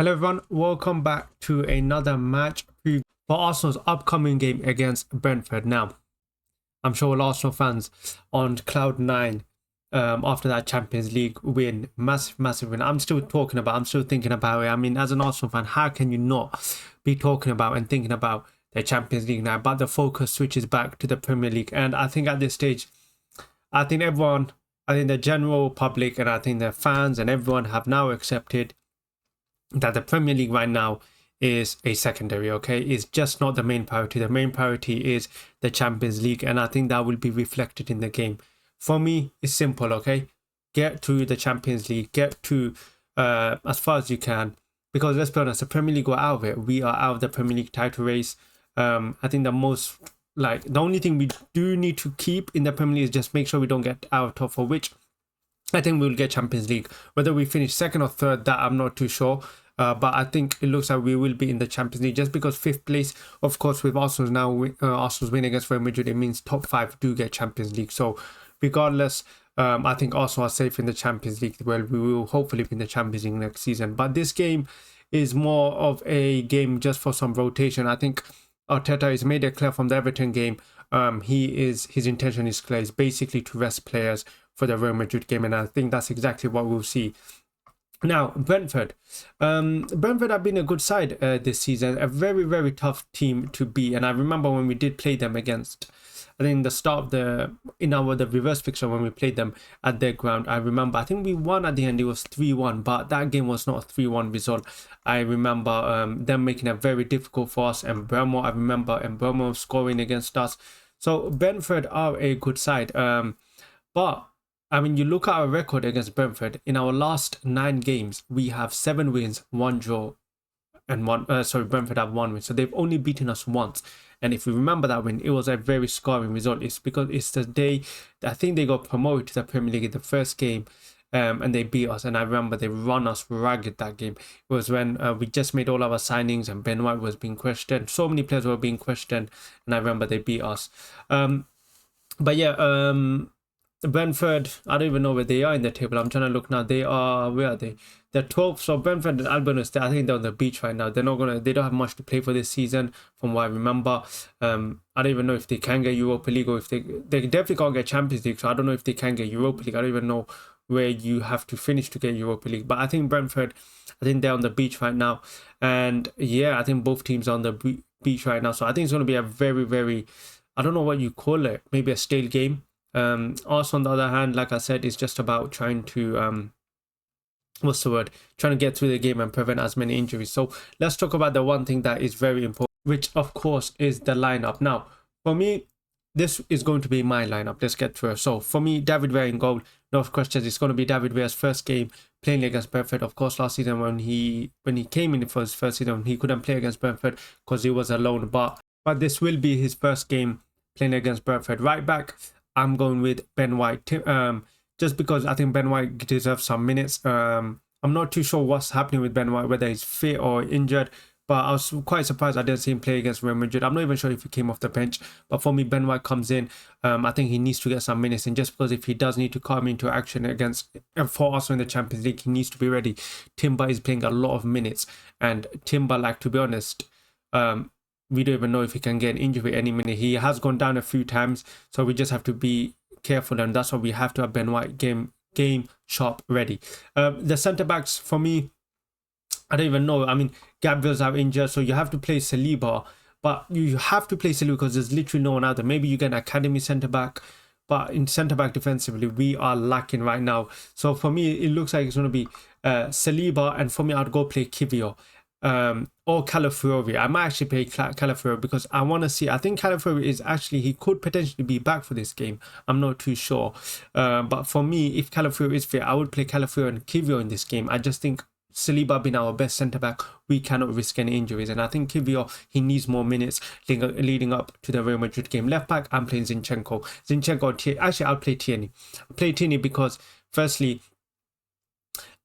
Hello everyone, welcome back to another match preview for Arsenal's upcoming game against Brentford. Now, I'm sure all Arsenal fans on cloud nine after that Champions League win, massive win. I'm still thinking about it. I mean, as an Arsenal fan, how can you not be talking about and thinking about the Champions League now? But the focus switches back to the Premier League, and I think at this stage, I think the general public and I think the fans and everyone have now accepted that the Premier League right now is a secondary, okay? It's just not the main priority. The main priority is the Champions League, and I think that will be reflected in the game. For me, it's simple, okay? Get to the Champions League, get to as far as you can, because let's be honest, the Premier League, we're out of it. We are out of the Premier League title race. I think the only thing we do need to keep in the Premier League is just make sure we don't get out of, for which I think we'll get Champions League. Whether we finish second or third, that I'm not too sure. But I think it looks like we will be in the Champions League, just because fifth place, of course, with Arsenal's win against Real Madrid, it means top five do get Champions League. So regardless, I think Arsenal are safe in the Champions League. Well, we will hopefully be in the Champions League next season. But this game is more of a game just for some rotation. I think Arteta has made it clear from the Everton game. His intention is clear. It's basically to rest players for the Real Madrid game, and I think that's exactly what we'll see. Now, Brentford have been a good side this season, a very tough team to beat. And I remember when we did play them against, I think the start of the reverse fixture, when we played them at their ground, I think we won at the end. It was 3-1, but that game was not a 3-1 result. I remember them making it very difficult for us, and Bremo scoring against us. So Brentford are a good side, but I mean, you look at our record against Brentford. In our last 9 games, we have 7 wins, 1 draw, and Brentford have 1 win. So they've only beaten us once. And if we remember that win, it was a very scoring result. It's because it's the day I think they got promoted to the Premier League in the first game, and they beat us. And I remember they run us ragged that game. It was when we just made all our signings and Ben White was being questioned. So many players were being questioned, and I remember they beat us. Brentford, I don't even know where they are in the table. I'm trying to look now. Where are they? They're 12th. So Brentford and Albion, I think they're on the beach right now. They don't have much to play for this season, from what I remember. I don't even know if they can get Europa League, or if they definitely can't get Champions League. So I don't know if they can get Europa League. I don't even know where you have to finish to get Europa League. But I think Brentford, they're on the beach right now. And yeah, I think both teams are on the beach right now. So I think it's going to be a very, I don't know what you call it, maybe a stale game. Also, on the other hand, like I said, it's just about trying to trying to get through the game and prevent as many injuries. So let's talk about the one thing that is very important, which of course is the lineup. Now, for me, this is going to be my lineup. Let's get through it. So for me, David Weir in goal, no questions. It's going to be David Weir's first game playing against Brentford. Of course, last season when he came in for his first season, he couldn't play against Brentford because he was alone. But this will be his first game playing against Brentford. Right back, I'm going with Ben White, just because I think Ben White deserves some minutes. I'm not too sure what's happening with Ben White, whether he's fit or injured, but I was quite surprised I didn't see him play against Real Madrid. I'm not even sure if he came off the bench, but for me, Ben White comes in. I think he needs to get some minutes, and just because if he does need to come into action for us in the Champions League, he needs to be ready. Timber is playing a lot of minutes, and Timber, to be honest, we don't even know if he can get an injury any minute. He has gone down a few times, so we just have to be careful, and that's why we have to have Ben White game sharp ready. The centre backs, for me, I don't even know. I mean, Gabriel's out injured, so you have to play Saliba, but you have to play Saliba because there's literally no one out there. Maybe you get an academy centre back, but in centre back defensively, we are lacking right now. So for me, it looks like it's going to be Saliba, and for me, I'd go play Kiwior. Or Calafiori. I might actually play Calafiori because I want to see. I think Calafiori he could potentially be back for this game. I'm not too sure. But for me, if Calafiori is fit, I would play Calafiori and Kiwior in this game. I just think Saliba being our best centre back, we cannot risk any injuries, and I think Kiwior, he needs more minutes leading up to the Real Madrid game. Left back, I'm playing Zinchenko. Actually, I'll play Tierney. I'll play Tierney because firstly,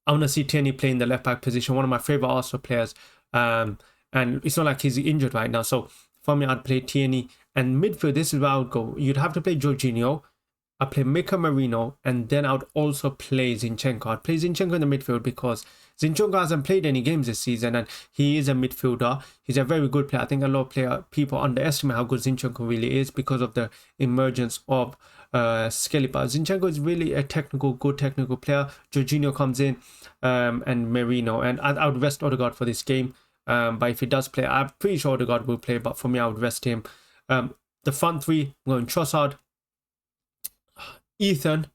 I want to see Tierney play in the left back position, one of my favourite Arsenal players. And it's not like he's injured right now. So for me, I'd play Tierney. And midfield, this is where I would go. You'd have to play Jorginho. I'd play Mika Marino. And then I would also play Zinchenko. I'd play Zinchenko in the midfield because Zinchenko hasn't played any games this season, and he is a midfielder. He's a very good player. I think a lot of people underestimate how good Zinchenko really is because of the emergence of Skelly. But Zinchenko is really a good technical player. Jorginho comes in, and Merino, and I would rest Odegaard for this game. But if he does play, I'm pretty sure Odegaard will play. But for me, I would rest him. The front three, I'm going Trossard, Ethan,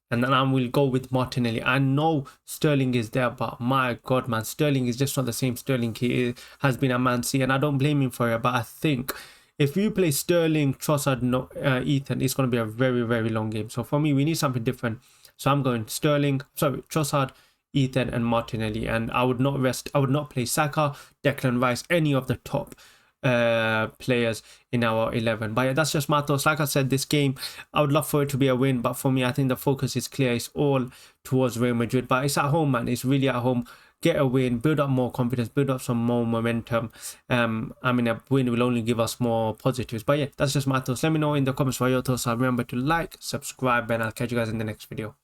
and then I will go with Martinelli. I know Sterling is there, but my God, man, Sterling is just not the same Sterling he has been at Man City, and I don't blame him for it. But I think if you play Sterling, Trossard, Ethan, it's going to be a very, very long game. So for me, we need something different. So I'm going Trossard, Ethan, and Martinelli, and I would not play Saka, Declan Rice, any of the top players in our 11. But yeah, that's just my thoughts. Like I said, this game, I would love for it to be a win, but for me, I think the focus is clear. It's all towards Real Madrid, but it's at home, man. It's really at home. Get a win, build up more confidence, build up some more momentum. I mean, a win will only give us more positives. But yeah, that's just my thoughts. Let me know in the comments what your thoughts are. Remember to like, subscribe, and I'll catch you guys in the next video.